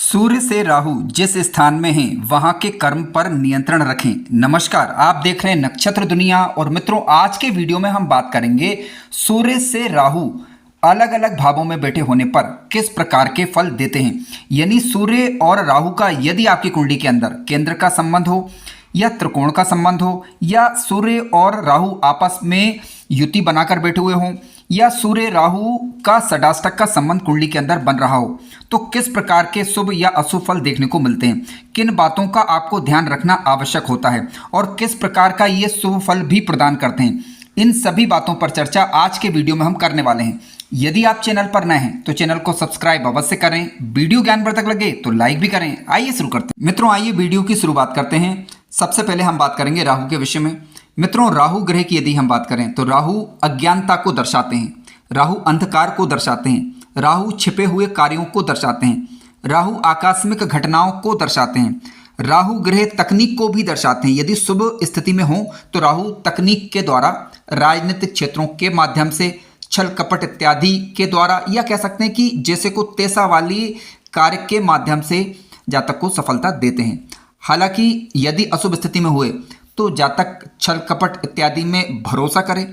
सूर्य से राहु जिस स्थान में है वहां के कर्म पर नियंत्रण रखें। नमस्कार, आप देख रहे हैं नक्षत्र दुनिया। और मित्रों, आज के वीडियो में हम बात करेंगे सूर्य से राहु अलग अलग भावों में बैठे होने पर किस प्रकार के फल देते हैं। यानी सूर्य और राहु का यदि आपकी कुंडली के अंदर केंद्र का संबंध हो या त्रिकोण का संबंध हो या सूर्य और राहु आपस में युति बनाकर बैठे हुए हों या सूर्य राहु का षडाष्टक का संबंध कुंडली के अंदर बन रहा हो, तो किस प्रकार के शुभ या अशुभ फल देखने को मिलते हैं, किन बातों का आपको ध्यान रखना आवश्यक होता है और किस प्रकार का ये शुभ फल भी प्रदान करते हैं। इन सभी बातों पर चर्चा आज के वीडियो में हम करने वाले हैं। यदि आप चैनल पर नए हैं तो चैनल को सब्सक्राइब अवश्य करें। वीडियो ज्ञानवर्धक लगे तो लाइक भी करें। आइए शुरू करते हैं। मित्रों, आइए वीडियो की शुरुआत करते हैं। सबसे पहले हम बात करेंगे राहु के विषय में। मित्रों, राहु ग्रह की यदि हम बात करें तो राहु अज्ञानता को दर्शाते हैं, राहु अंधकार को दर्शाते हैं, राहु छिपे हुए कार्यों को दर्शाते हैं, राहु आकस्मिक घटनाओं को दर्शाते हैं, राहु ग्रह तकनीक को भी दर्शाते हैं। यदि शुभ स्थिति में हो तो राहु तकनीक के द्वारा, राजनीतिक क्षेत्रों के माध्यम से, छल कपट इत्यादि के द्वारा, या कह सकते हैं कि जैसे को तेसा वाली कार्य के माध्यम से जातक को सफलता देते हैं। हालांकि यदि अशुभ स्थिति में हुए तो जातक छल कपट इत्यादि में भरोसा करे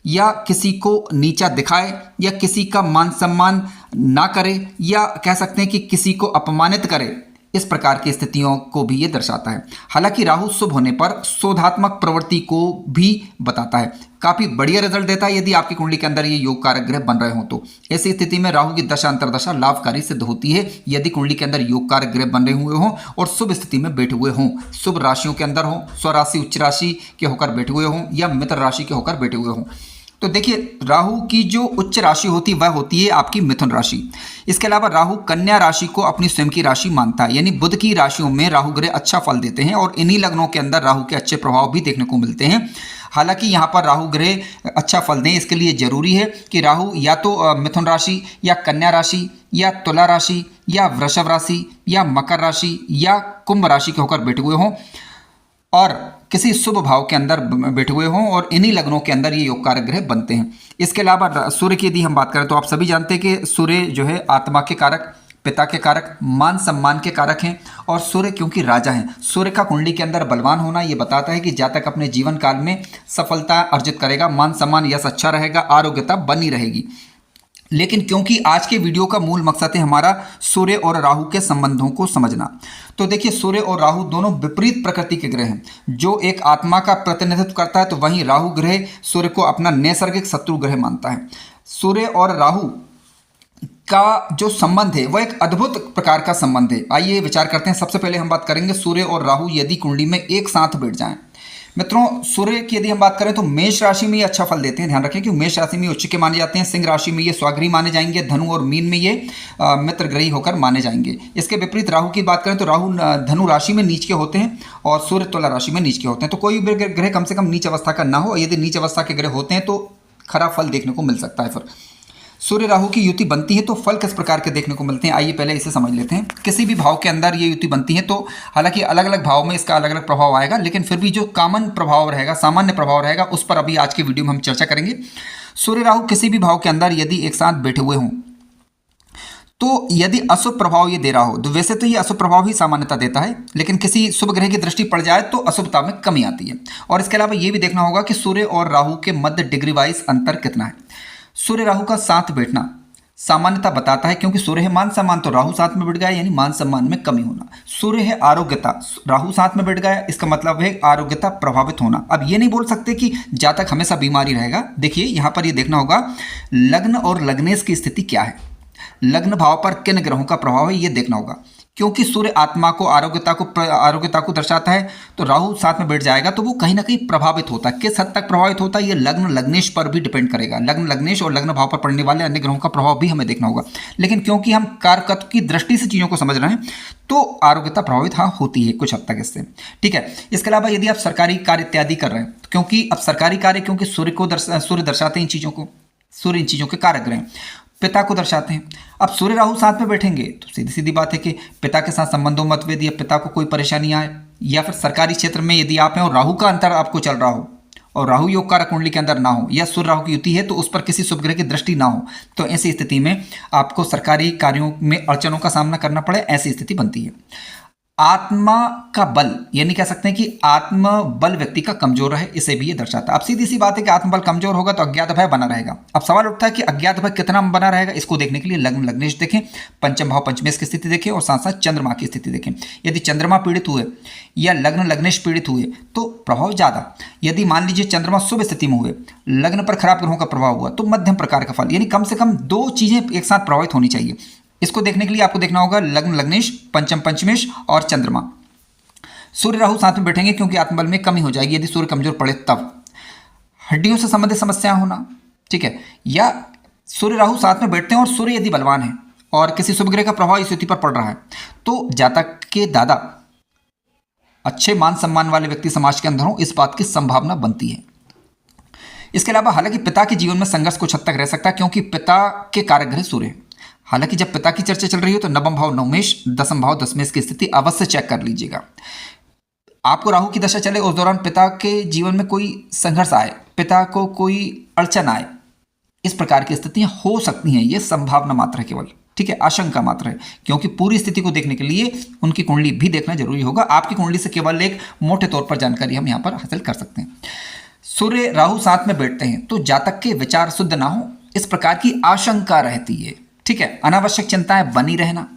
या किसी को नीचा दिखाए या किसी का मान सम्मान ना करे या कह सकते हैं कि किसी को अपमानित करे, इस प्रकार की स्थितियों को भी ये दर्शाता है। हालांकि राहु शुभ होने पर शोधात्मक प्रवृत्ति को भी बताता है, काफ़ी बढ़िया रिजल्ट देता है यदि आपकी कुंडली के अंदर ये योग कारक ग्रह बन रहे हो तो। ऐसी स्थिति में राहु की दशा अंतरदशा लाभकारी सिद्ध होती है यदि कुंडली के अंदर योग कारक ग्रह बन रहे हुए हों और शुभ स्थिति में बैठे हुए हों, शुभ राशियों के अंदर हों, स्वराशि उच्च राशि के होकर बैठे हुए हों या मित्र राशि के होकर बैठे हुए हों। तो देखिए, राहु की जो उच्च राशि होती है वह होती है आपकी मिथुन राशि। इसके अलावा राहु कन्या राशि को अपनी स्वयं की राशि मानता है, यानी बुध की राशियों में राहु ग्रह अच्छा फल देते हैं और इन्हीं लग्नों के अंदर राहु के अच्छे प्रभाव भी देखने को मिलते हैं। हालांकि यहाँ पर राहु ग्रह अच्छा फल दें इसके लिए जरूरी है कि राहु या तो मिथुन राशि या कन्या राशि या तुला राशि या वृषभ राशि या मकर राशि या कुंभ राशि के होकर बैठे हुए हों और किसी शुभ भाव के अंदर बैठे हुए हों और इन्हीं लग्नों के अंदर ये योग कारक ग्रह बनते हैं। इसके अलावा सूर्य की यदि हम बात करें तो आप सभी जानते हैं कि सूर्य जो है आत्मा के कारक, पिता के कारक, मान सम्मान के कारक हैं और सूर्य क्योंकि राजा हैं, सूर्य का कुंडली के अंदर बलवान होना ये बताता है कि जातक अपने जीवन काल में सफलता अर्जित करेगा, मान सम्मान यश अच्छा रहेगा, आरोग्यता बनी रहेगी। लेकिन क्योंकि आज के वीडियो का मूल मकसद है हमारा सूर्य और राहु के संबंधों को समझना, तो देखिए सूर्य और राहु दोनों विपरीत प्रकृति के ग्रह हैं। जो एक आत्मा का प्रतिनिधित्व करता है तो वहीं राहु ग्रह सूर्य को अपना नैसर्गिक शत्रु ग्रह मानता है। सूर्य और राहु का जो संबंध है वह एक अद्भुत प्रकार का संबंध है। आइए विचार करते हैं। सबसे पहले हम बात करेंगे सूर्य और राहु यदि कुंडली में एक साथ बैठ जाएं। मित्रों, सूर्य की यदि हम बात करें तो मेष राशि में ये अच्छा फल देते हैं। ध्यान रखें कि मेष राशि में उच्च के माने जाते हैं, सिंह राशि में ये स्वाग्रही माने जाएंगे, धनु और मीन में ये मित्रग्रही होकर माने जाएंगे। इसके विपरीत राहु की बात करें तो राहु धनु राशि में नीच के होते हैं और सूर्य तुला राशि में नीच के होते हैं। तो कोई भी ग्रह कम से कम नीच अवस्था का ना हो, यदि नीच अवस्था के ग्रह होते हैं तो खराब फल देखने को मिल सकता है। फिर सूर्य राहु की युति बनती है तो फल किस प्रकार के देखने को मिलते हैं, आइए पहले इसे समझ लेते हैं। किसी भी भाव के अंदर ये युति बनती है तो हालांकि अलग अलग भाव में इसका अलग अलग प्रभाव आएगा, लेकिन फिर भी जो कॉमन प्रभाव रहेगा, सामान्य प्रभाव रहेगा, उस पर अभी आज के वीडियो में हम चर्चा करेंगे। सूर्य राहु किसी भी भाव के अंदर यदि एक साथ बैठे हुए हों तो यदि अशुभ प्रभाव ये दे रहा हो, तो वैसे तो ये अशुभ प्रभाव ही सामान्यता देता है, लेकिन किसी शुभ ग्रह की दृष्टि पड़ जाए तो अशुभता में कमी आती है। और इसके अलावा ये भी देखना होगा कि सूर्य और राहु के मध्य डिग्री वाइज अंतर कितना है। सूर्य राहु का साथ बैठना सामान्यता बताता है, क्योंकि सूर्य है मान सम्मान तो राहु साथ में बैठ गया यानी मान सम्मान में कमी होना। सूर्य है आरोग्यता, राहु साथ में बैठ गया, इसका मतलब है आरोग्यता प्रभावित होना। अब ये नहीं बोल सकते कि जातक हमेशा बीमारी रहेगा। देखिए यहाँ पर ये देखना होगा लग्न और लग्नेश की स्थिति क्या है, लग्न भाव पर किन ग्रहों का प्रभाव है ये देखना होगा। क्योंकि सूर्य आत्मा को आरोग्यता को दर्शाता है तो राहु साथ में बैठ जाएगा तो वो कहीं ना कहीं प्रभावित होता है। किस हद तक प्रभावित होता है ये लग्न लग्नेश पर भी डिपेंड करेगा। लग्न लग्नेश और लग्न भाव पर पड़ने वाले अन्य ग्रहों का प्रभाव भी हमें देखना होगा। लेकिन क्योंकि हम कारकत्व की दृष्टि से चीज़ों को समझ रहे हैं तो आरोग्यता प्रभावित हाँ होती है कुछ हद तक इससे, ठीक है। इसके अलावा यदि आप सरकारी कार्य इत्यादि कर रहे हैं, क्योंकि अब सरकारी कार्य क्योंकि सूर्य दर्शाते हैं इन चीज़ों को, सूर्य इन चीज़ों के कारक ग्रह पिता को दर्शाते हैं। अब सूर्य राहु साथ में बैठेंगे तो सीधी सीधी बात है कि पिता के साथ संबंधों मतभेद या पिता को कोई परेशानी आए, या फिर सरकारी क्षेत्र में यदि आप हैं और राहु का अंतर आपको चल रहा हो और राहु योग कारक कुंडली के अंदर ना हो या सूर्य राहु की युति है तो उस पर किसी शुभ ग्रह की दृष्टि ना हो, तो ऐसी स्थिति में आपको सरकारी कार्यों में अड़चनों का सामना करना पड़े, ऐसी स्थिति बनती है। आत्मा का बल, यानी कह सकते हैं कि आत्म बल व्यक्ति का कमजोर रहे, इसे भी ये दर्शाता है। अब सीधी सी बात है कि आत्मबल कमजोर होगा तो अज्ञात भय बना रहेगा। अब सवाल उठता है कि अज्ञात भय कितना बना रहेगा, इसको देखने के लिए लग्न लग्नेश देखें, पंचम भाव पंचमेश की स्थिति देखें और साथ साथ चंद्रमा की स्थिति देखें। यदि चंद्रमा पीड़ित हुए या लग्न लग्नेश पीड़ित हुए तो प्रभाव ज्यादा। यदि मान लीजिए चंद्रमा शुभ स्थिति में हुए, लग्न पर खराब ग्रहों का प्रभाव हुआ तो मध्यम प्रकार का फल, यानी कम से कम दो चीजें एक साथ प्रभावित होनी चाहिए। इसको देखने के लिए आपको देखना होगा लग्न लग्नेश, पंचम पंचमेश और चंद्रमा। सूर्य राहु साथ में बैठेंगे क्योंकि आत्मबल में कमी हो जाएगी यदि सूर्य कमजोर पड़े तब। हड्डियों से संबंधित समस्याएं होना, ठीक है, या सूर्य राहु साथ में बैठते हैं और सूर्य यदि बलवान है और किसी शुभ ग्रह का प्रभाव इस युति पर पड़ रहा है तो जातक के दादा अच्छे मान सम्मान वाले व्यक्ति समाज के अंदर हो, इस बात की संभावना बनती है। इसके अलावा हालांकि पिता के जीवन में संघर्ष कुछ हद तक रह सकता है क्योंकि पिता के कारक ग्रह सूर्य है। हालांकि जब पिता की चर्चा चल रही हो तो नवम भाव नवमेश, दसम भाव दशमेश की स्थिति अवश्य चेक कर लीजिएगा। आपको राहु की दशा चले उस दौरान पिता के जीवन में कोई संघर्ष आए, पिता को कोई अड़चन आए, इस प्रकार की स्थितियां हो सकती हैं। ये संभावना मात्र है केवल, ठीक है, आशंका मात्र है, क्योंकि पूरी स्थिति को देखने के लिए उनकी कुंडली भी देखना जरूरी होगा। आपकी कुंडली से केवल एक मोटे तौर पर जानकारी हम यहाँ पर हासिल कर सकते हैं। सूर्य राहु साथ में बैठते हैं तो जातक के विचार शुद्ध ना हो, इस प्रकार की आशंका रहती है, ठीक है। अनावश्यक चिंताएं बनी रहना,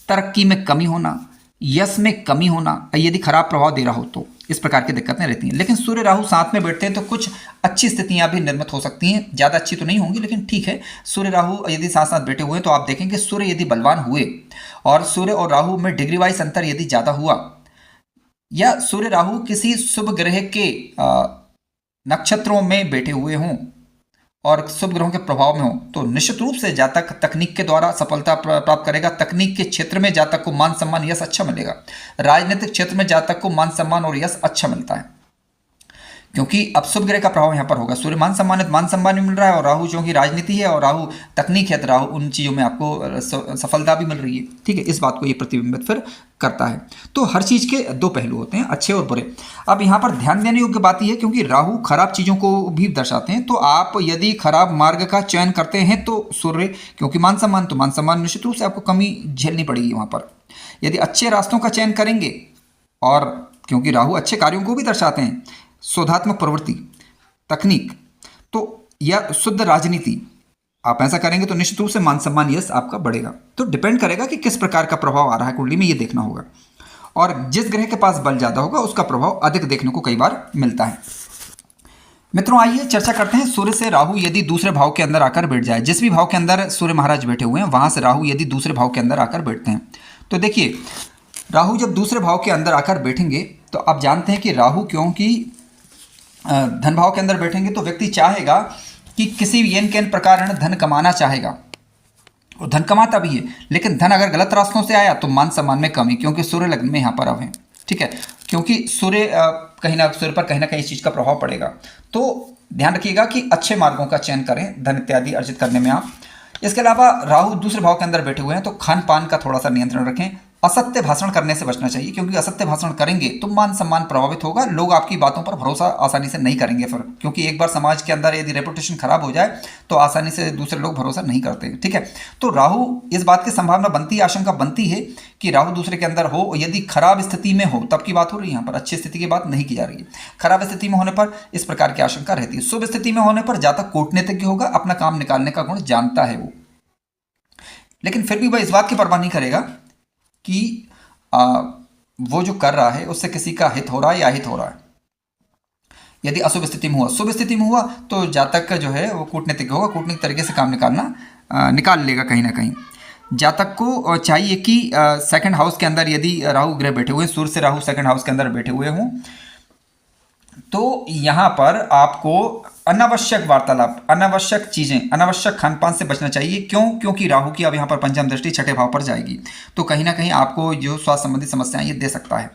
तरक्की में कमी होना, यश में कमी होना, यदि खराब प्रभाव दे रहा हो तो इस प्रकार की दिक्कतें रहती हैं। लेकिन सूर्य राहु साथ में बैठते हैं तो कुछ अच्छी स्थितियां भी निर्मित हो सकती हैं, ज़्यादा अच्छी तो नहीं होंगी लेकिन ठीक है। सूर्य राहु यदि साथ साथ बैठे हुए तो आप देखेंगे सूर्य यदि बलवान हुए और सूर्य और राहु में डिग्री वाइज अंतर यदि ज़्यादा हुआ या सूर्य राहु किसी शुभ ग्रह के नक्षत्रों में बैठे हुए हों और शुभ ग्रहों के प्रभाव में हो तो निश्चित रूप से जातक तकनीक के द्वारा सफलता प्राप्त करेगा। तकनीक के क्षेत्र में जातक को मान सम्मान यश अच्छा मिलेगा। राजनीतिक क्षेत्र में जातक को मान सम्मान और यश अच्छा मिलता है क्योंकि अब शुभ ग्रह का प्रभाव यहाँ पर होगा। सूर्य मान सम्मान भी मिल रहा है और राहु जो कि राजनीति है और राहु तकनीक है तो राहु उन चीज़ों में आपको सफलता भी मिल रही है, ठीक है। इस बात को ये प्रतिबिंबित फिर करता है। तो हर चीज़ के दो पहलू होते हैं, अच्छे और बुरे। अब यहाँ पर ध्यान देने योग्य बात यह है क्योंकि राहु खराब चीज़ों को भी दर्शाते हैं, तो आप यदि खराब मार्ग का चयन करते हैं तो सूर्य क्योंकि मान सम्मान निश्चित रूप से आपको कमी झेलनी पड़ेगी वहाँ पर। यदि अच्छे रास्तों का चयन करेंगे और क्योंकि राहु अच्छे कार्यों को भी दर्शाते हैं, शोधात्मक प्रवृत्ति, तकनीक तो या शुद्ध राजनीति, आप ऐसा करेंगे तो निश्चित रूप से मान सम्मान यश आपका बढ़ेगा। तो डिपेंड करेगा कि किस प्रकार का प्रभाव आ रहा है कुंडली में, ये देखना होगा। और जिस ग्रह के पास बल ज्यादा होगा उसका प्रभाव अधिक देखने को कई बार मिलता है। मित्रों आइए चर्चा करते हैं सूर्य से राहु यदि दूसरे भाव के अंदर आकर बैठ जाए। जिस भी भाव के अंदर सूर्य महाराज बैठे हुए हैं वहां से राहु यदि दूसरे भाव के अंदर आकर बैठते हैं तो देखिए राहु जब दूसरे भाव के अंदर आकर बैठेंगे तो आप जानते हैं कि राहु क्योंकि धन भाव के अंदर बैठेंगे तो व्यक्ति चाहेगा कि किसी भी एन केन प्रकार धन कमाना चाहेगा और धन कमाता भी है। लेकिन धन अगर गलत रास्तों से आया तो मान सम्मान में कमी, क्योंकि सूर्य लग्न में यहाँ पर अब है, ठीक है, क्योंकि सूर्य सूर्य पर कहीं ना कहीं इस चीज़ का प्रभाव पड़ेगा। तो ध्यान रखिएगा कि अच्छे मार्गों का चयन करें धन इत्यादि अर्जित करने में आप। इसके अलावा राहु दूसरे भाव के अंदर बैठे हुए हैं तो खान पान का थोड़ा सा नियंत्रण रखें। असत्य भाषण करने से बचना चाहिए क्योंकि असत्य भाषण करेंगे तो मान सम्मान प्रभावित होगा, लोग आपकी बातों पर भरोसा आसानी से नहीं करेंगे फिर, क्योंकि एक बार समाज के अंदर यदि रेपुटेशन खराब हो जाए तो आसानी से दूसरे लोग भरोसा नहीं करते, ठीक है। तो राहु इस बात की संभावना बनती है, आशंका बनती है कि राहु दूसरे के अंदर हो, यदि खराब स्थिति में हो तब की बात हो रही है, यहाँ पर अच्छी स्थिति की बात नहीं की जा रही है। खराब स्थिति में होने पर इस प्रकार की आशंका रहती है। शुभ स्थिति में होने पर जातक कूटनीतिज्ञ होगा, अपना काम निकालने का गुण जानता है वो, लेकिन फिर भी वह इस बात की परवाह नहीं करेगा कि वो जो कर रहा है उससे किसी का हित हो रहा है या अहित हो रहा है। यदि अशुभ स्थिति में हुआ, शुभ स्थिति में हुआ तो जातक का जो है वो कूटनीतिक होगा, कूटनीतिक तरीके से काम निकाल लेगा कहीं ना कहीं। जातक को चाहिए कि सेकंड हाउस के अंदर यदि राहु ग्रह बैठे हुए, सूर्य से राहु सेकंड हाउस के अंदर बैठे हुए हों तो यहाँ पर आपको अनावश्यक वार्तालाप, अनावश्यक चीजें, अनावश्यक खान पान से बचना चाहिए। क्यों? क्योंकि राहु की अब यहाँ पर पंचम दृष्टि छठे भाव पर जाएगी तो कहीं ना कहीं आपको जो स्वास्थ्य संबंधी समस्याएं ये दे सकता है।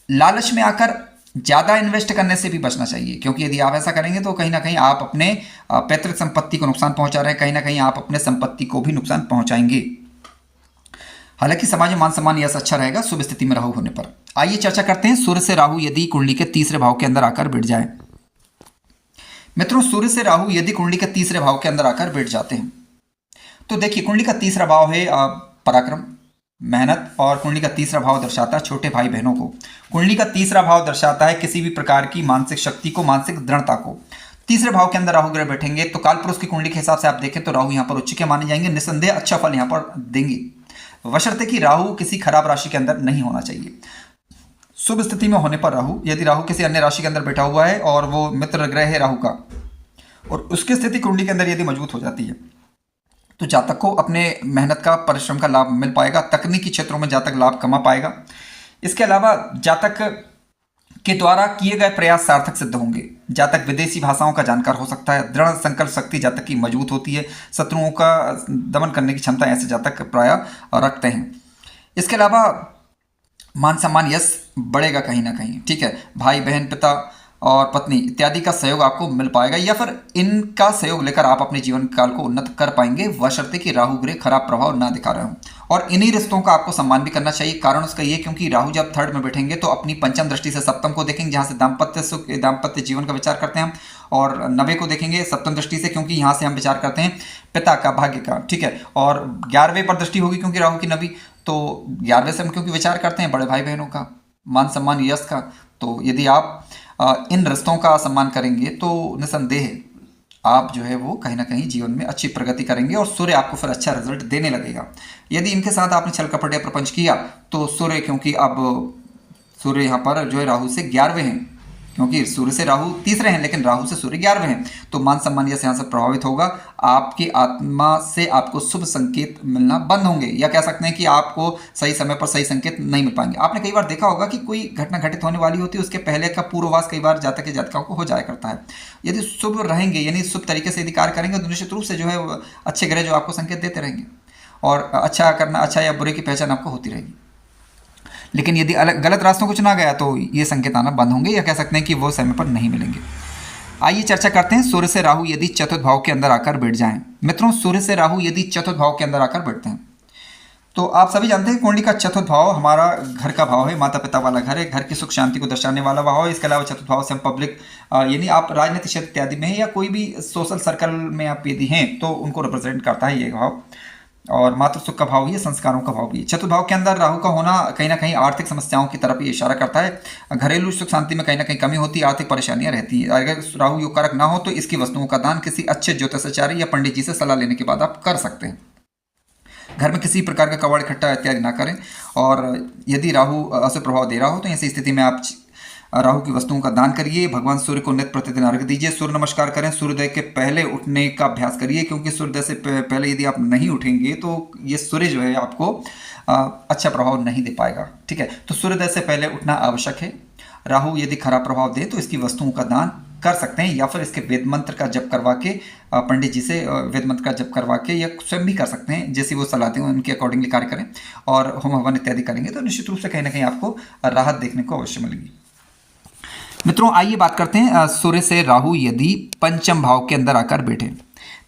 लालच में आकर ज्यादा इन्वेस्ट करने से भी बचना चाहिए क्योंकि यदि आप ऐसा करेंगे तो कहीं ना कहीं आप अपने पैतृक संपत्ति को नुकसान पहुंचा रहे हैं, कहीं ना कहीं आप अपने संपत्ति को भी नुकसान पहुंचाएंगे। हालांकि समाज में मान सम्मान यश अच्छा रहेगा शुभ स्थिति में राहु होने पर। आइए चर्चा करते हैं सूर्य से राहु यदि कुंडली के तीसरे भाव के अंदर आकर बैठ जाए मित्रों, सूर्य से राहु यदि कुंडली के तीसरे भाव के अंदर आकर बैठ जाते हैं तो देखिए, कुंडली का तीसरा भाव है पराक्रम, मेहनत, और कुंडली का तीसरा भाव दर्शाता है छोटे भाई बहनों को। कुंडली का तीसरा भाव दर्शाता है किसी भी प्रकार की मानसिक शक्ति को, मानसिक दृढ़ता को। तीसरे भाव के अंदर राहु ग्रह बैठेंगे तो कालपुरुष की कुंडली के हिसाब से आप देखें तो राहु यहाँ पर उच्च के माने जाएंगे, निस्संदेह अच्छा फल यहाँ पर देंगे, बशर्ते कि राहु किसी खराब राशि के अंदर नहीं होना चाहिए। शुभ स्थिति में होने पर राहु, यदि राहु किसी अन्य राशि के अंदर बैठा हुआ है और वो मित्र ग्रह है राहु का, और उसकी स्थिति कुंडली के अंदर यदि मजबूत हो जाती है तो जातक को अपने मेहनत का, परिश्रम का लाभ मिल पाएगा। तकनीकी क्षेत्रों में जातक लाभ कमा पाएगा। इसके अलावा जातक के द्वारा किए गए प्रयास सार्थक सिद्ध होंगे। जातक विदेशी भाषाओं का जानकार हो सकता है। दृढ़ संकल्प शक्ति जातक की मजबूत होती है। शत्रुओं का दमन करने की क्षमता ऐसे जातक प्रायः रखते हैं। इसके अलावा मान सम्मान, यश बढ़ेगा कहीं ना कहीं, ठीक है। भाई बहन, पिता और पत्नी इत्यादि का सहयोग आपको मिल पाएगा, या फिर इनका सहयोग लेकर आप अपने जीवन काल को उन्नत कर पाएंगे, बशर्ते कि राहु ग्रह खराब प्रभाव ना दिखा रहे हो। और इन्हीं रिश्तों का आपको सम्मान भी करना चाहिए। कारण उसका ये, क्योंकि राहु जब थर्ड में बैठेंगे तो अपनी पंचम दृष्टि से सप्तम को देखेंगे, जहाँ से दाम्पत्य सुख, दाम्पत्य जीवन का विचार करते हैं हम, और नवे को देखेंगे सप्तम दृष्टि से, क्योंकि यहाँ से हम विचार करते हैं पिता का, भाग्य का, ठीक है। और 11वें पर दृष्टि होगी क्योंकि राहु की नवी, तो 11वें से हम क्योंकि विचार करते हैं बड़े भाई बहनों का, मान सम्मान, यश का। तो यदि आप इन रिश्तों का सम्मान करेंगे तो निसंदेह आप जो है वो कहीं ना कहीं जीवन में अच्छी प्रगति करेंगे और सूर्य आपको फिर अच्छा रिजल्ट देने लगेगा। यदि इनके साथ आपने छल कपट या प्रपंच किया तो सूर्य, क्योंकि अब सूर्य यहाँ पर जो है राहु से 11वें हैं, क्योंकि सूर्य से राहु तीसरे हैं लेकिन राहु से सूर्य 11वें हैं, तो मान सम्मान यश यहाँ से प्रभावित होगा। आपकी आत्मा से आपको शुभ संकेत मिलना बंद होंगे, या कह सकते हैं कि आपको सही समय पर सही संकेत नहीं मिल पाएंगे। आपने कई बार देखा होगा कि कोई घटना घटित होने वाली होती है, उसके पहले का पूर्ववास कई बार जातक जातिकाओं को हो जाया करता है। यदि शुभ रहेंगे, यानी शुभ तरीके से यदि कार्य करेंगे तो निश्चित रूप से जो है अच्छे ग्रह जो आपको संकेत देते रहेंगे और अच्छा करना, अच्छा या बुरे की पहचान आपको होती रहेगी। लेकिन यदि गलत रास्तों को चुना गया तो ये संकेत आना बंद होंगे, या कह सकते हैं कि वो समय पर नहीं मिलेंगे। आइए चर्चा करते हैं सूर्य से राहु यदि चतुर्थ भाव के अंदर आकर बैठ जाएं। मित्रों, सूर्य से राहु यदि चतुर्थ भाव के अंदर आकर बैठते हैं तो आप सभी जानते हैं कुंडली का चतुर्थ भाव हमारा घर का भाव है, माता पिता वाला घर है, घर की सुख शांति को दर्शाने वाला भाव है। इसके अलावा चतुर्थ भाव से हम पब्लिक, यानी आप राजनीतिक क्षेत्र इत्यादि में हैं या कोई भी सोशल सर्कल में आप यदि हैं तो उनको रिप्रेजेंट करता है ये भाव। और मातृ सुख का भाव भी है, संस्कारों का भाव भी है। चतुर्थ भाव के अंदर राहु का होना कहीं ना कहीं आर्थिक समस्याओं की तरफ ये इशारा करता है। घरेलू सुख शांति में कहीं ना कहीं कमी होती है, आर्थिक परेशानियां रहती हैं। अगर राहु योग कारक ना हो तो इसकी वस्तुओं का दान किसी अच्छे ज्योतिषाचार्य या पंडित जी से सलाह लेने के बाद आप कर सकते हैं। घर में किसी प्रकार का कबाड़ इकट्ठा इत्यादि ना करें। और यदि राहु अशुभ प्रभाव दे रहा हो तो ऐसी स्थिति में आप राहु की वस्तुओं का दान करिए। भगवान सूर्य को नित्य प्रतिदिन अर्घ्य दीजिए। सूर्य नमस्कार करें। सूर्योदय के पहले उठने का अभ्यास करिए, क्योंकि सूर्योदय से पहले यदि आप नहीं उठेंगे तो ये सूर्य जो है आपको अच्छा प्रभाव नहीं दे पाएगा, ठीक है। तो सूर्योदय से पहले उठना आवश्यक है। राहु यदि खराब प्रभाव दे तो इसकी वस्तुओं का दान कर सकते हैं, या फिर इसके वेद मंत्र का जप करवा के पंडित जी से वेद मंत्र का जप करवा के, या स्वयं भी कर सकते हैं, जैसी वो सलाह दें उनके अकॉर्डिंगली कार्य करें और होम हवन इत्यादि करेंगे तो निश्चित रूप से कहीं ना कहीं आपको राहत देखने को अवश्य मिलेगी। मित्रों, आइए बात करते हैं सूर्य से राहु यदि पंचम भाव के अंदर आकर बैठे।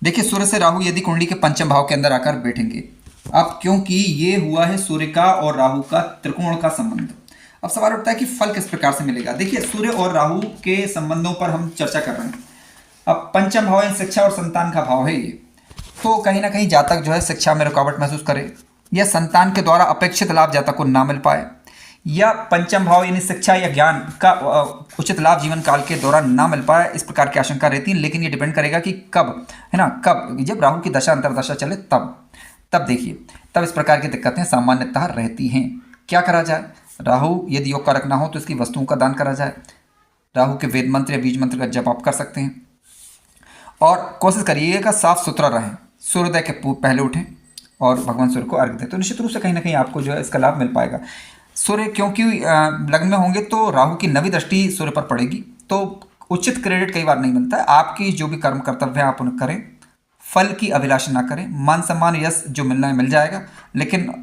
देखिए, सूर्य से राहु यदि कुंडली के पंचम भाव के अंदर आकर बैठेंगे, अब क्योंकि ये हुआ है सूर्य का और राहु का त्रिकोण का संबंध, अब सवाल उठता है कि फल किस प्रकार से मिलेगा। देखिए, सूर्य और राहु के संबंधों पर हम चर्चा कर रहे हैं। अब पंचम भाव शिक्षा और संतान का भाव है ये, तो कहीं ना कहीं जातक जो है शिक्षा में रुकावट महसूस करे, या संतान के द्वारा अपेक्षित लाभ जातक को ना मिल पाए, या पंचम भाव यानी शिक्षा या ज्ञान का उचित लाभ जीवन काल के दौरान ना मिल पाए, इस प्रकार की आशंका रहती है। लेकिन ये डिपेंड करेगा कि कब, है ना, कब, जब राहु की दशा अंतरदशा चले तब देखिए, तब इस प्रकार की दिक्कतें सामान्यतः रहती हैं। क्या करा जाए? राहु यदि योग कारक ना हो तो इसकी वस्तुओं का दान करा जाए। राहु के वेद मंत्र या बीज मंत्र का जप आप कर सकते हैं, और कोशिश करिएगा साफ सुथरा रहें। सूर्योदय के पहले उठें और भगवान सूर्य को अर्घ्य दें, तो निश्चित रूप से कहीं ना कहीं आपको जो है इसका लाभ मिल पाएगा। सूर्य क्योंकि लग्न में होंगे तो राहु की नवी दृष्टि सूर्य पर पड़ेगी, तो उचित क्रेडिट कई बार नहीं मिलता है। आपकी जो भी कर्म कर्तव्य है आप उन्हें करें, फल की अभिलाषा ना करें। मान सम्मान यश जो मिलना है मिल जाएगा, लेकिन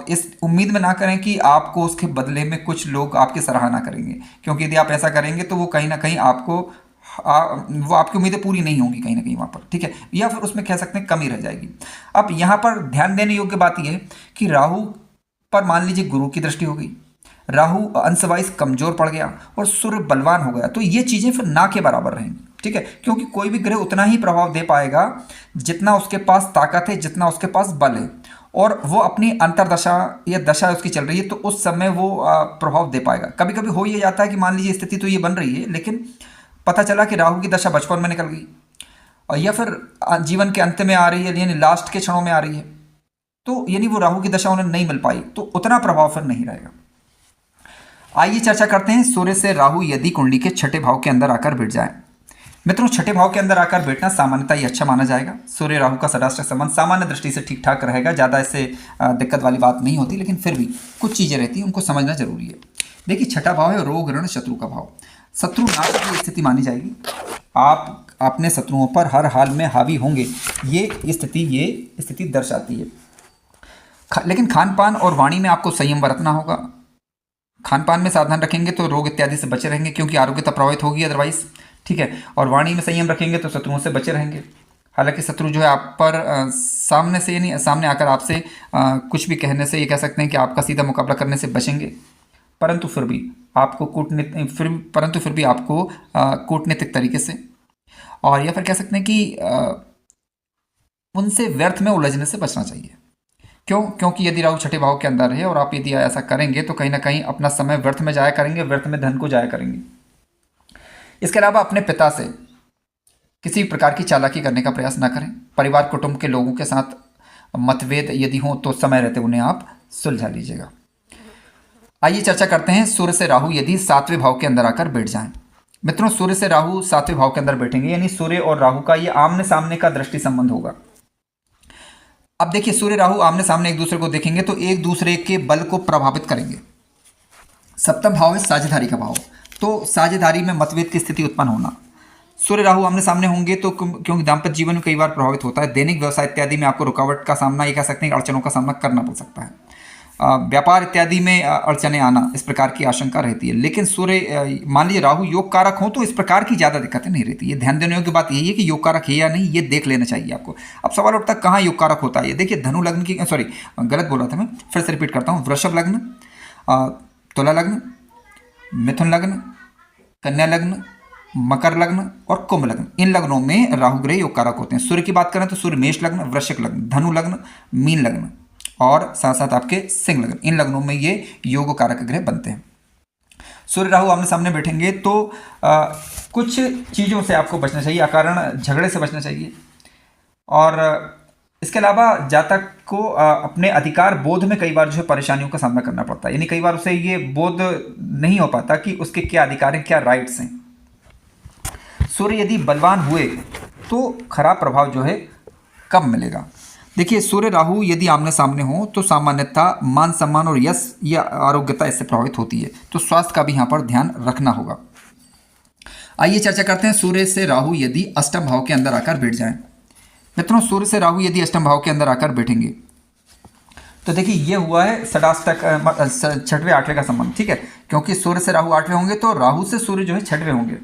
इस उम्मीद में ना करें कि आपको उसके बदले में कुछ लोग आपकी सराहना करेंगे, क्योंकि यदि आप ऐसा करेंगे तो वो कहीं ना कहीं आपको वो आपकी उम्मीदें पूरी नहीं होंगी कहीं ना कहीं वहाँ पर, ठीक है, या फिर उसमें कह सकते हैं कमी रह जाएगी। अब यहाँ पर ध्यान देने योग्य बात यह है कि राहु पर मान लीजिए गुरु की दृष्टि हो गई, राहु अंशवाइज कमजोर पड़ गया और सूर्य बलवान हो गया, तो ये चीज़ें फिर ना के बराबर रहेंगी। ठीक है, क्योंकि कोई भी ग्रह उतना ही प्रभाव दे पाएगा जितना उसके पास ताकत है, जितना उसके पास बल है, और वो अपनी अंतरदशा या दशा उसकी चल रही है तो उस समय वो प्रभाव दे पाएगा। कभी कभी हो ये जाता है कि मान लीजिए स्थिति तो ये बन रही है, लेकिन पता चला कि राहु की दशा बचपन में निकल गई और या फिर जीवन के अंत में आ रही है, यानी लास्ट के क्षणों में आ रही है, तो यानी वो राहु की दशा उन्हें नहीं मिल पाई, तो उतना प्रभाव फिर नहीं रहेगा। आइए चर्चा करते हैं, सूर्य से राहु यदि कुंडली के छठे भाव के अंदर आकर बैठ जाए। मित्रों, छठे भाव के अंदर आकर बैठना सामान्यतः ही अच्छा माना जाएगा। सूर्य राहु का षडाष्टक संबंध सामान्य दृष्टि से ठीक ठाक रहेगा, ज़्यादा इससे दिक्कत वाली बात नहीं होती, लेकिन फिर भी कुछ चीज़ें रहती हैं, उनको समझना जरूरी है। देखिए, छठा भाव है रोग ऋण शत्रु का भाव। शत्रु नाश की स्थिति मानी जाएगी, आप अपने शत्रुओं पर हर हाल में हावी होंगे, ये स्थिति दर्शाती है। लेकिन खान पान और वाणी में आपको संयम बरतना होगा। खान पान में सावधान रखेंगे तो रोग इत्यादि से बचे रहेंगे, क्योंकि आरोग्यता प्रभावित होगी अदरवाइज, ठीक है। और वाणी में संयम रखेंगे तो शत्रुओं से बचे रहेंगे। हालांकि शत्रु जो है आप पर सामने से यानी सामने आकर आपसे कुछ भी कहने से ये कह सकते हैं कि आपका सीधा मुकाबला करने से बचेंगे, परंतु फिर भी आपको कूटनीतिक तरीके से, और या फिर कह सकते हैं कि उनसे व्यर्थ में उलझने से बचना चाहिए। क्योंकि यदि राहु छठे भाव के अंदर है और आप यदि ऐसा करेंगे तो कहीं ना कहीं अपना समय व्यर्थ में जाया करेंगे, व्यर्थ में धन को जाया करेंगे। इसके अलावा अपने पिता से किसी प्रकार की चालाकी करने का प्रयास न करें। परिवार कुटुंब के लोगों के साथ मतभेद यदि हो तो समय रहते उन्हें आप सुलझा लीजिएगा। आइए चर्चा करते हैं, सूर्य से राहु यदि सातवें भाव के अंदर आकर बैठ जाएं। मित्रों, सूर्य से राहु सातवें भाव के अंदर बैठेंगे, यानी सूर्य और राहु का ये आमने सामने का दृष्टि संबंध होगा। अब देखिए, सूर्य राहु आमने सामने एक दूसरे को देखेंगे तो एक दूसरे के बल को प्रभावित करेंगे। सप्तम भाव है साझेदारी का भाव, तो साझेदारी में मतभेद की स्थिति उत्पन्न होना। सूर्य राहु आमने सामने होंगे तो क्योंकि दाम्पत्य जीवन में कई बार प्रभावित होता है, दैनिक व्यवसाय इत्यादि में आपको रुकावट का सामना, ये कह सकते हैं अड़चनों का सामना करना पड़ सकता है। व्यापार इत्यादि में अड़चने आना, इस प्रकार की आशंका रहती है। लेकिन सूर्य मान लीजिए राहु योग कारक हो तो इस प्रकार की ज़्यादा दिक्कतें नहीं रहती। ये ध्यान देने की बात यही है कि योग कारक है या नहीं, ये देख लेना चाहिए आपको। अब सवाल उठता है कहाँ योग कारक होता है। ये देखिए, धनु लग्न की, सॉरी गलत बोल रहा था मैं, फिर से रिपीट करता हूँ। वृषभ लग्न, तुला लग्न, मिथुन लग्न, कन्या लग्न, मकर लग्न और कुंभ लग्न, इन लग्नों में राहु ग्रह योग कारक होते हैं। सूर्य की बात करें तो सूर्य मेष लग्न, वृश्चिक लग्न, धनु लग्न, मीन लग्न और साथ साथ आपके सिंह लग्न, इन लग्नों में ये योग कारक ग्रह बनते हैं। सूर्य राहु आमने सामने बैठेंगे तो कुछ चीज़ों से आपको बचना चाहिए, अकारण झगड़े से बचना चाहिए। और इसके अलावा जातक को अपने अधिकार बोध में कई बार जो है परेशानियों का सामना करना पड़ता है, यानी कई बार उसे ये बोध नहीं हो पाता कि उसके क्या अधिकार हैं, क्या राइट्स हैं। सूर्य यदि बलवान हुए तो खराब प्रभाव जो है कब मिलेगा। देखिए, सूर्य राहु यदि आमने सामने हो तो सामान्यतः मान सम्मान और यश या आरोग्यता इससे प्रभावित होती है, तो स्वास्थ्य का भी यहाँ पर ध्यान रखना होगा। आइए चर्चा करते हैं, सूर्य से राहु यदि अष्टम भाव के अंदर आकर बैठ जाएं। मित्रों, सूर्य से राहु यदि अष्टम भाव के अंदर आकर बैठेंगे तो देखिए ये हुआ है षडाष्टक छठवें आठवें का संबंध, ठीक है। क्योंकि सूर्य से राहु आठवें होंगे तो राहु से सूर्य जो है छठवें होंगे,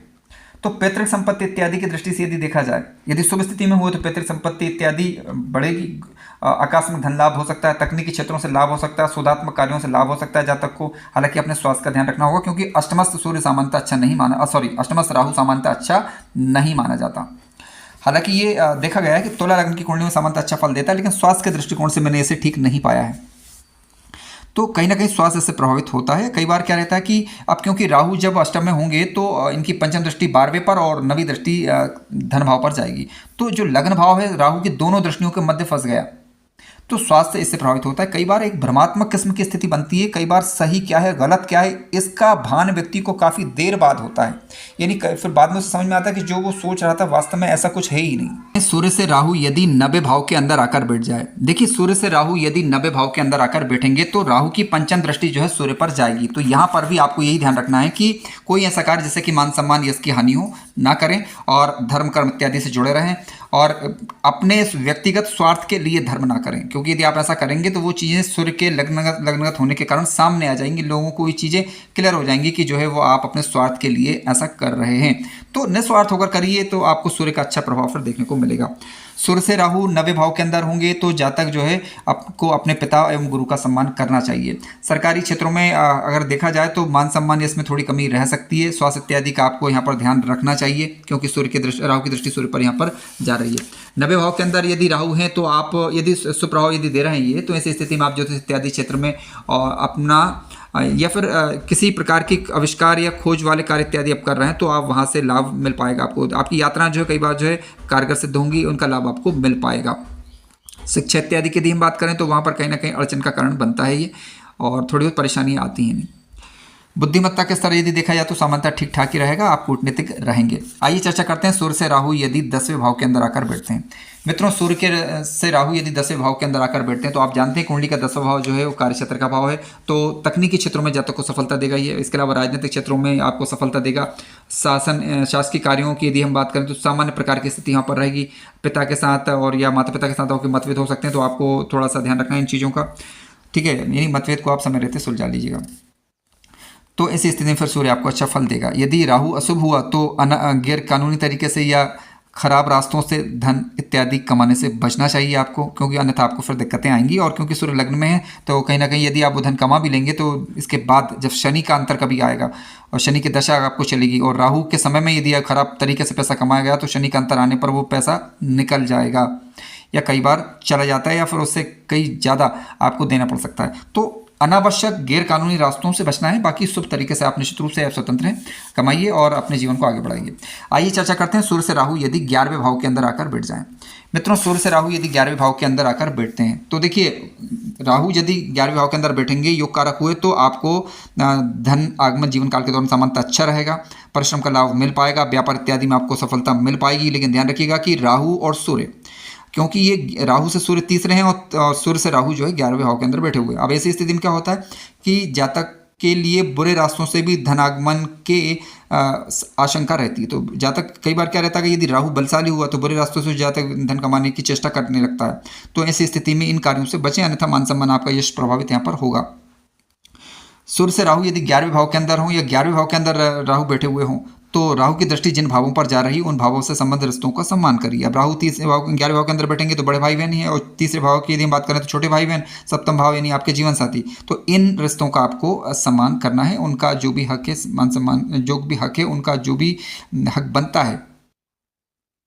तो पैतृक संपत्ति इत्यादि की दृष्टि से यदि देखा जाए, यदि शुभ स्थिति में हुए तो पैतृक संपत्ति इत्यादि बढ़ेगी, आकस्मिक धन लाभ हो सकता है, तकनीकी क्षेत्रों से लाभ हो सकता है, शोधात्मक कार्यों से लाभ हो सकता है जातक को। हालांकि अपने स्वास्थ्य का ध्यान रखना होगा, क्योंकि अष्टमस्थ सूर्य सामान्यतः अच्छा नहीं माना, अष्टमस्थ राहु सामान्यतः अच्छा नहीं माना जाता। हालांकि ये देखा गया है कि तुला लग्न की कुंडली में सामान्यतः अच्छा फल देता है, लेकिन स्वास्थ्य के दृष्टिकोण से मैंने इसे ठीक नहीं पाया है, तो कहीं ना कहीं स्वास्थ्य से प्रभावित होता है। कई बार क्या रहता है कि अब क्योंकि राहु जब अष्टम में होंगे तो इनकी पंचम दृष्टि 12वें पर और नवीं दृष्टि धन भाव पर जाएगी, तो जो लग्न भाव है राहु की दोनों दृष्टियों के मध्य फंस गया, तो स्वास्थ्य इससे प्रभावित होता है। कई बार एक भ्रमात्मक किस्म की स्थिति बनती है, कई बार सही क्या है गलत क्या है इसका भान व्यक्ति को काफ़ी देर बाद होता है, यानी फिर बाद में समझ में आता है कि जो वो सोच रहा था वास्तव में ऐसा कुछ है ही नहीं। सूर्य से राहु यदि 90 भाव के अंदर आकर बैठ जाए, देखिए सूर्य से राहु यदि 90 भाव के अंदर आकर बैठेंगे तो राहु की पंचम दृष्टि जो है सूर्य पर जाएगी, तो यहाँ पर भी आपको यही ध्यान रखना है कि कोई ऐसा कार्य जैसे कि मान सम्मान यश की हानि हो ना करें, और धर्म कर्म इत्यादि से जुड़े रहें, और अपने व्यक्तिगत स्वार्थ के लिए धर्म ना करें, क्योंकि यदि आप ऐसा करेंगे तो वो चीज़ें सूर्य के लग्नगत होने के कारण सामने आ जाएंगी, लोगों को ये चीज़ें क्लियर हो जाएंगी कि जो है वो आप अपने स्वार्थ के लिए ऐसा कर रहे हैं। तो निस्वार्थ होकर करिए तो आपको सूर्य का अच्छा प्रभाव फिर देखने को मिलेगा। सूर्य से राहु 90 भाव के अंदर होंगे तो जातक जो है आपको अपने पिता एवं गुरु का सम्मान करना चाहिए। सरकारी क्षेत्रों में अगर देखा जाए तो मान सम्मान इसमें थोड़ी कमी रह सकती है। स्वास्थ्य इत्यादि का आपको यहाँ पर ध्यान रखना चाहिए क्योंकि सूर्य की दृष्टि, राहु की दृष्टि सूर्य पर यहाँ पर जा रही है। 90 भाव के अंदर यदि राहु हैं तो आप यदि सुप्रभाव यदि दे रहे हैं ये, तो ऐसी स्थिति में आप ज्योतिष इत्यादि क्षेत्र में अपना या फिर किसी प्रकार की आविष्कार या खोज वाले कार्य इत्यादि आप कर रहे हैं तो आप वहाँ से लाभ मिल पाएगा आपको। आपकी यात्रा जो है कई बार जो है कारगर सिद्ध होंगी, उनका लाभ आपको मिल पाएगा। शिक्षा इत्यादि की यदि हम बात करें तो वहाँ पर कहीं ना कहीं अड़चन का कारण बनता है ये, और थोड़ी बहुत परेशानियाँ आती हैं। बुद्धिमत्ता के स्तर यदि देखा जाए तो सामान्यतः ठीक ठाक ही रहेगा, आप कूटनीतिक रहेंगे। आइए चर्चा करते हैं सूर्य से राहु यदि 10वें भाव के अंदर आकर बैठते हैं। मित्रों, सूर्य के से राहु यदि 10वें भाव के अंदर आकर बैठते हैं तो आप जानते हैं कुंडली का 10वां भाव जो है वो कार्य क्षेत्र का भाव है, तो तकनीकी क्षेत्रों में जातक को सफलता देगा ये। इसके अलावा राजनीतिक क्षेत्रों में आपको सफलता देगा। शासकीय कार्यों की यदि हम बात करें तो सामान्य प्रकार की स्थिति यहाँ पर रहेगी। पिता के साथ और या माता पिता के साथ आपके मतभेद हो सकते हैं, तो आपको थोड़ा सा ध्यान रखना है इन चीज़ों का, ठीक है। यानी मतभेद को आप समय रहते सुलझा लीजिएगा। तो ऐसी स्थिति में फिर सूर्य आपको अच्छा फल देगा। यदि राहु अशुभ हुआ तो गैर कानूनी तरीके से या खराब रास्तों से धन इत्यादि कमाने से बचना चाहिए आपको, क्योंकि अन्यथा आपको फिर दिक्कतें आएंगी। और क्योंकि सूर्य लग्न में है तो कहीं ना कहीं यदि आप वो धन कमा भी लेंगे तो इसके बाद जब शनि का अंतर कभी आएगा और शनि की दशा आपको चलेगी और राहु के समय में यदि खराब तरीके से पैसा कमाया गया तो शनि का अंतर आने पर वो पैसा निकल जाएगा या कई बार चला जाता है या फिर उससे कई ज़्यादा आपको देना पड़ सकता है। तो अनावश्यक गैर कानूनी रास्तों से बचना है, बाकी शुभ तरीके से आप निश्चित रूप से आप स्वतंत्र हैं, कमाइए और अपने जीवन को आगे बढ़ाइए। आइए चर्चा करते हैं सूर्य से राहु यदि 11वें भाव के अंदर आकर बैठ जाएं। मित्रों, सूर्य से राहु यदि 11वें भाव के अंदर आकर बैठते हैं तो देखिए, राहु यदि 11वें भाव के अंदर बैठेंगे, योग कारक हुए, तो आपको धन आगमन जीवन काल के दौरान सामान्यतः अच्छा रहेगा। परिश्रम का लाभ मिल पाएगा, व्यापार इत्यादि में आपको सफलता मिल पाएगी। लेकिन ध्यान रखिएगा कि राहु और सूर्य, क्योंकि ये राहु से सूर्य तीसरे हैं और सूर्य से राहु जो है 11वें भाव के अंदर बैठे हुए हैं। अब ऐसी स्थिति में क्या होता है कि जातक के लिए बुरे रास्तों से भी धनागमन के आशंका रहती है। तो जातक कई बार क्या रहता है कि यदि राहु बलशाली हुआ तो बुरे रास्तों से जातक धन कमाने की चेष्टा करने लगता है। तो ऐसी स्थिति में इन कार्यों से बचें, अन्यथा मान सम्मान आपका यश प्रभावित यहाँ पर होगा। सूर्य से राहु यदि 11वें भाव के अंदर हों या 11वें भाव के अंदर राहु बैठे हुए हों तो राहु की दृष्टि जिन भावों पर जा रही है उन भावों से संबंध रिश्तों का सम्मान करिए। अब राहु 11वें भाव के अंदर बैठेंगे तो बड़े भाई बहन ही है, और तीसरे भाव की यदि हम बात करें तो छोटे भाई बहन, सप्तम भाव यानी आपके जीवन साथी। तो इन रिश्तों का आपको सम्मान करना है, उनका जो भी हक है, मान सम्मान जो भी हक है, उनका जो भी हक बनता है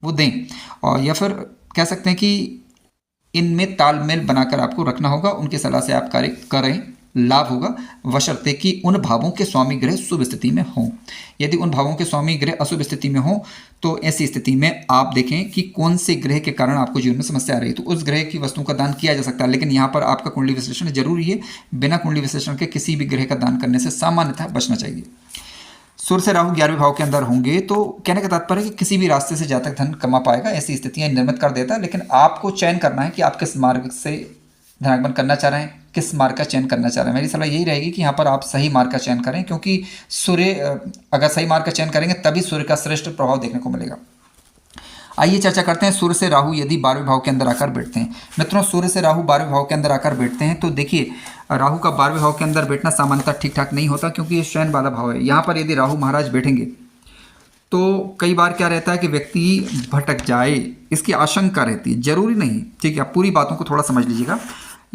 वो दें। और या फिर कह सकते हैं कि इनमें तालमेल बनाकर आपको रखना होगा, उनकी सलाह से आप कार्य करें, लाभ होगा, बशर्ते कि उन भावों के स्वामी ग्रह शुभ स्थिति में हों। यदि उन भावों के स्वामी ग्रह अशुभ स्थिति में हो तो ऐसी स्थिति में आप देखें कि कौन से ग्रह के कारण आपको जीवन में समस्या आ रही है, तो उस ग्रह की वस्तुओं का दान किया जा सकता है। लेकिन यहाँ पर आपका कुंडली विश्लेषण जरूरी है, बिना कुंडली विश्लेषण के किसी भी ग्रह का दान करने से सामान्यतः बचना चाहिए। सूर्य से राहु 11वें भाव के अंदर होंगे तो कहने का तात्पर्य है कि किसी भी रास्ते से जातक धन कमा पाएगा, ऐसी स्थितियां निर्मित कर देता है। लेकिन आपको चयन करना है कि आप किस मार्ग से धनागमन करना चाह रहे हैं, किस मार्ग का चयन करना चाह रहे हैं। मेरी सलाह यही रहेगी कि यहाँ पर आप सही मार्ग का चयन करें, क्योंकि सूर्य अगर सही मार्ग का चयन करेंगे तभी सूर्य का श्रेष्ठ प्रभाव देखने को मिलेगा। आइए चर्चा करते हैं सूर्य से राहु यदि 12वें भाव के अंदर आकर बैठते हैं। मित्रों, सूर्य से राहु 12वें भाव के अंदर आकर बैठते हैं तो देखिए, राहु का 12वें भाव के अंदर बैठना सामान्यतः ठीक ठाक नहीं होता, क्योंकि ये शयन वाला भाव है। यहाँ पर यदि राहु महाराज बैठेंगे तो कई बार क्या रहता है कि व्यक्ति भटक जाए, इसकी आशंका रहती है। जरूरी नहीं, ठीक है, आप पूरी बातों को थोड़ा समझ लीजिएगा।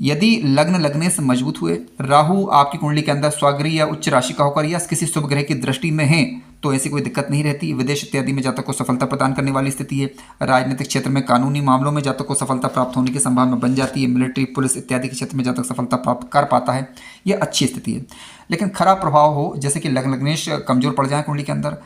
यदि लग्न लगने से मजबूत हुए, राहु आपकी कुंडली के अंदर स्वगृह या उच्च राशि का होकर या किसी शुभ ग्रह की दृष्टि में है तो ऐसी कोई दिक्कत नहीं रहती। विदेश इत्यादि में जातक को सफलता प्रदान करने वाली स्थिति है। राजनीतिक क्षेत्र में कानूनी मामलों में जातक को सफलता प्राप्त होने की संभावना बन जाती है। मिलिट्री, पुलिस इत्यादि के क्षेत्र में जातक सफलता प्राप्त कर पाता है, यह अच्छी स्थिति है। लेकिन खराब प्रभाव हो, जैसे कि लग्न लग्नेश कमजोर पड़ जाए कुंडली के अंदर,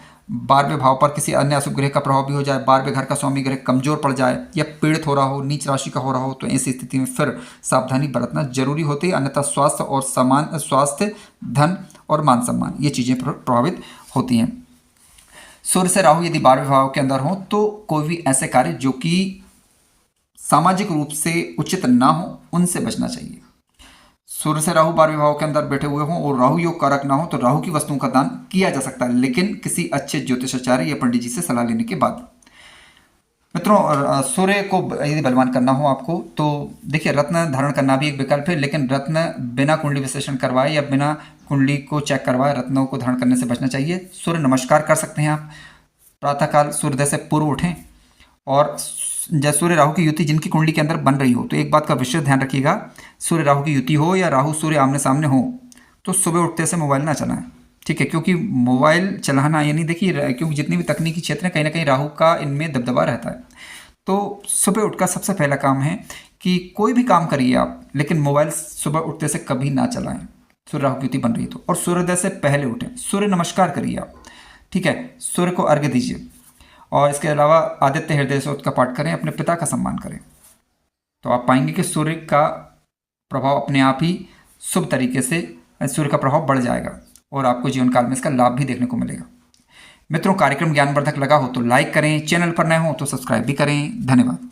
12वें भाव पर किसी अन्य अशुभ ग्रह का प्रभाव भी हो जाए, 12वें घर का स्वामी ग्रह कमजोर पड़ जाए या पीड़ित हो रहा हो, नीच राशि का हो रहा हो, तो ऐसी स्थिति में फिर सावधानी बरतना जरूरी होती है। अन्यथा स्वास्थ्य, धन और मान सम्मान, ये चीजें प्रभावित होती हैं। सूर्य से राहु यदि 12वें भाव के अंदर हो तो कोई भी ऐसे कार्य जो कि सामाजिक रूप से उचित ना हो, उनसे बचना चाहिए। सूर्य से राहु 12वें भाव के अंदर बैठे हुए हों और राहु योग कारक ना हो तो राहु की वस्तुओं का दान किया जा सकता है, लेकिन किसी अच्छे ज्योतिषाचार्य या पंडित जी से सलाह लेने के बाद। मित्रों, सूर्य को यदि बलवान करना हो आपको तो देखिए, रत्न धारण करना भी एक विकल्प है, लेकिन रत्न बिना कुंडली विश्लेषण करवाए या बिना कुंडली को चेक करवाए रत्नों को धारण करने से बचना चाहिए। सूर्य नमस्कार कर सकते हैं आप, प्रातःकाल सूर्योदय से पूर्व उठें और जब सूर्य राहु की युति जिनकी कुंडली के अंदर बन रही हो, तो एक बात का विशेष ध्यान रखिएगा, सूर्य राहु की युति हो या राहु सूर्य आमने सामने हो तो सुबह उठते से मोबाइल ना चलाएं, ठीक है। क्योंकि मोबाइल चलाना यानी देखिए, क्योंकि जितनी भी तकनीकी क्षेत्र हैं कहीं ना कहीं राहु का इनमें दबदबा रहता है। तो सुबह उठकर सबसे पहला काम है कि कोई भी काम करिए आप, लेकिन मोबाइल सुबह उठते से कभी ना चलाएं, सूर्य राहु की युति बन रही है तो। और सूर्योदय से पहले उठें, सूर्य नमस्कार करिए आप, ठीक है, सूर्य को अर्घ्य दीजिए। और इसके अलावा आदित्य हृदय स्तोत्र का पाठ करें, अपने पिता का सम्मान करें, तो आप पाएंगे कि सूर्य का प्रभाव अपने आप ही शुभ तरीके से, सूर्य का प्रभाव बढ़ जाएगा और आपको जीवन काल में इसका लाभ भी देखने को मिलेगा। मित्रों, कार्यक्रम ज्ञानवर्धक लगा हो तो लाइक करें, चैनल पर नए हो तो सब्सक्राइब भी करें। धन्यवाद।